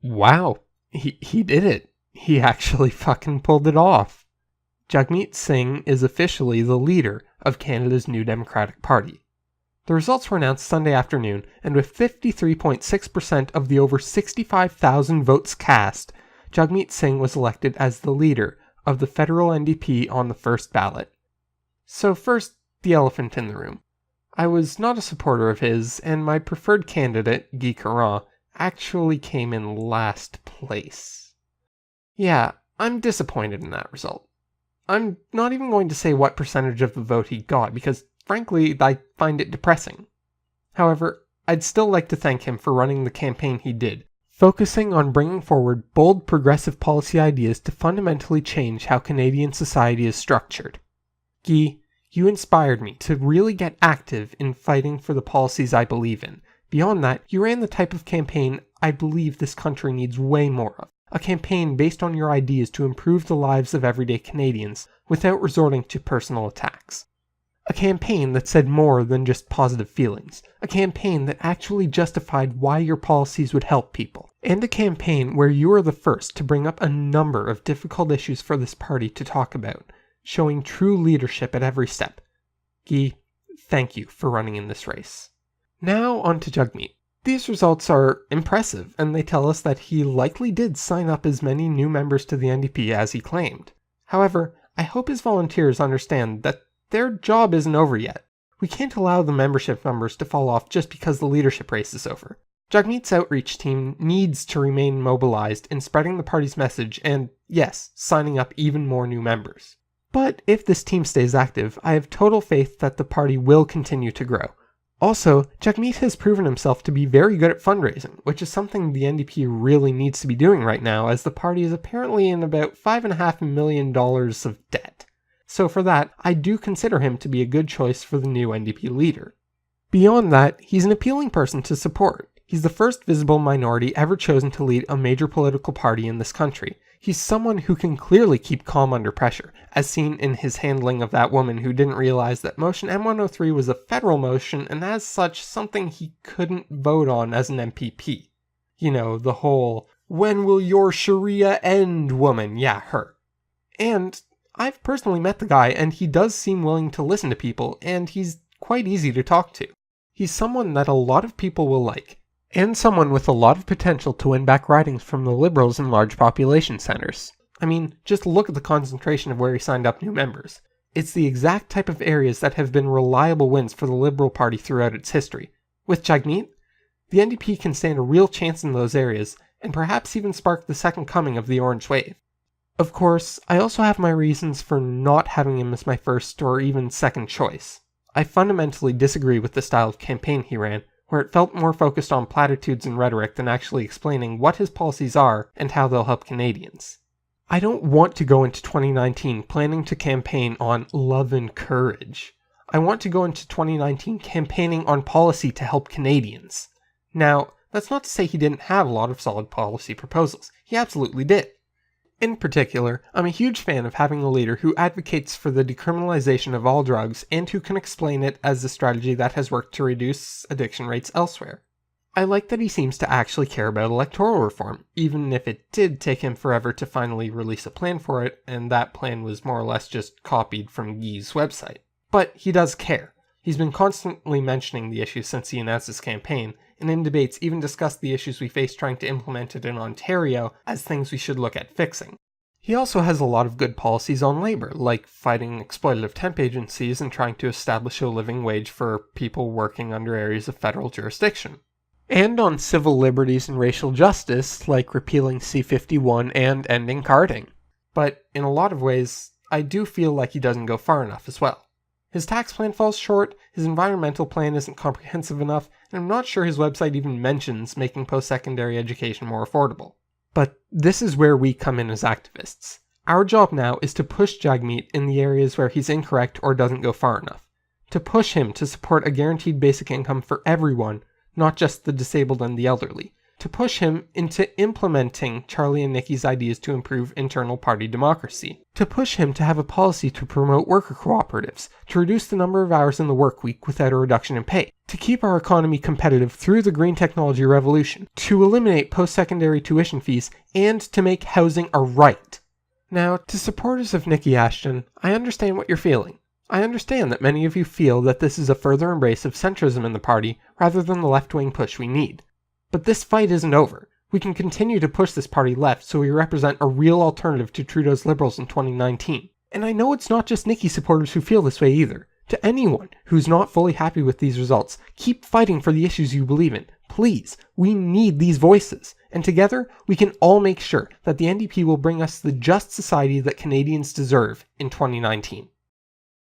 Wow, he did it. He actually fucking pulled it off. Jagmeet Singh is officially the leader of Canada's New Democratic Party. The results were announced Sunday afternoon, and with 53.6% of the over 65,000 votes cast, Jagmeet Singh was elected as the leader of the federal NDP on the first ballot. So first, the elephant in the room. I was not a supporter of his, and my preferred candidate, Guy Caron, actually came in last place. Yeah, I'm disappointed in that result. I'm not even going to say what percentage of the vote he got, because frankly, I find it depressing. However, I'd still like to thank him for running the campaign he did, focusing on bringing forward bold progressive policy ideas to fundamentally change how Canadian society is structured. Guy, you inspired me to really get active in fighting for the policies I believe in. Beyond that, you ran the type of campaign I believe this country needs way more of. A campaign based on your ideas to improve the lives of everyday Canadians without resorting to personal attacks. A campaign that said more than just positive feelings. A campaign that actually justified why your policies would help people. And a campaign where you were the first to bring up a number of difficult issues for this party to talk about, showing true leadership at every step. Guy, thank you for running in this race. Now on to Jagmeet. These results are impressive, and they tell us that he likely did sign up as many new members to the NDP as he claimed. However, I hope his volunteers understand that their job isn't over yet. We can't allow the membership numbers to fall off just because the leadership race is over. Jagmeet's outreach team needs to remain mobilized in spreading the party's message and, yes, signing up even more new members. But if this team stays active, I have total faith that the party will continue to grow. Also, Jagmeet has proven himself to be very good at fundraising, which is something the NDP really needs to be doing right now, as the party is apparently in about $5.5 million of debt. So for that, I do consider him to be a good choice for the new NDP leader. Beyond that, he's an appealing person to support. He's the first visible minority ever chosen to lead a major political party in this country. He's someone who can clearly keep calm under pressure, as seen in his handling of that woman who didn't realize that Motion M103 was a federal motion and as such something he couldn't vote on as an MPP. You know, the whole, when will your Sharia end woman? Yeah, her. And I've personally met the guy and he does seem willing to listen to people and he's quite easy to talk to. He's someone that a lot of people will like. And someone with a lot of potential to win back ridings from the Liberals in large population centres. I mean, just look at the concentration of where he signed up new members. It's the exact type of areas that have been reliable wins for the Liberal Party throughout its history. With Jagmeet, the NDP can stand a real chance in those areas, and perhaps even spark the second coming of the Orange Wave. Of course, I also have my reasons for not having him as my first or even second choice. I fundamentally disagree with the style of campaign he ran, where it felt more focused on platitudes and rhetoric than actually explaining what his policies are and how they'll help Canadians. I don't want to go into 2019 planning to campaign on love and courage. I want to go into 2019 campaigning on policy to help Canadians. Now, that's not to say he didn't have a lot of solid policy proposals. He absolutely did. In particular, I'm a huge fan of having a leader who advocates for the decriminalization of all drugs and who can explain it as a strategy that has worked to reduce addiction rates elsewhere. I like that he seems to actually care about electoral reform, even if it did take him forever to finally release a plan for it, and that plan was more or less just copied from Guy's website. But he does care. He's been constantly mentioning the issue since he announced his campaign, and in debates even discussed the issues we face trying to implement it in Ontario as things we should look at fixing. He also has a lot of good policies on labor, like fighting exploitative temp agencies and trying to establish a living wage for people working under areas of federal jurisdiction. And on civil liberties and racial justice, like repealing C-51 and ending carding. But in a lot of ways, I do feel like he doesn't go far enough as well. His tax plan falls short, his environmental plan isn't comprehensive enough, and I'm not sure his website even mentions making post-secondary education more affordable. But this is where we come in as activists. Our job now is to push Jagmeet in the areas where he's incorrect or doesn't go far enough. To push him to support a guaranteed basic income for everyone, not just the disabled and the elderly. to push him into implementing Charlie and Nikki's ideas to improve internal party democracy, to push him to have a policy to promote worker cooperatives, to reduce the number of hours in the work week without a reduction in pay, to keep our economy competitive through the green technology revolution, to eliminate post-secondary tuition fees, and to make housing a right. Now, to supporters of Nikki Ashton, I understand what you're feeling. I understand that many of you feel that this is a further embrace of centrism in the party rather than the left-wing push we need. But this fight isn't over. We can continue to push this party left so we represent a real alternative to Trudeau's Liberals in 2019. And I know it's not just Nikki supporters who feel this way either. To anyone who's not fully happy with these results, keep fighting for the issues you believe in. Please, we need these voices. And together, we can all make sure that the NDP will bring us the just society that Canadians deserve in 2019.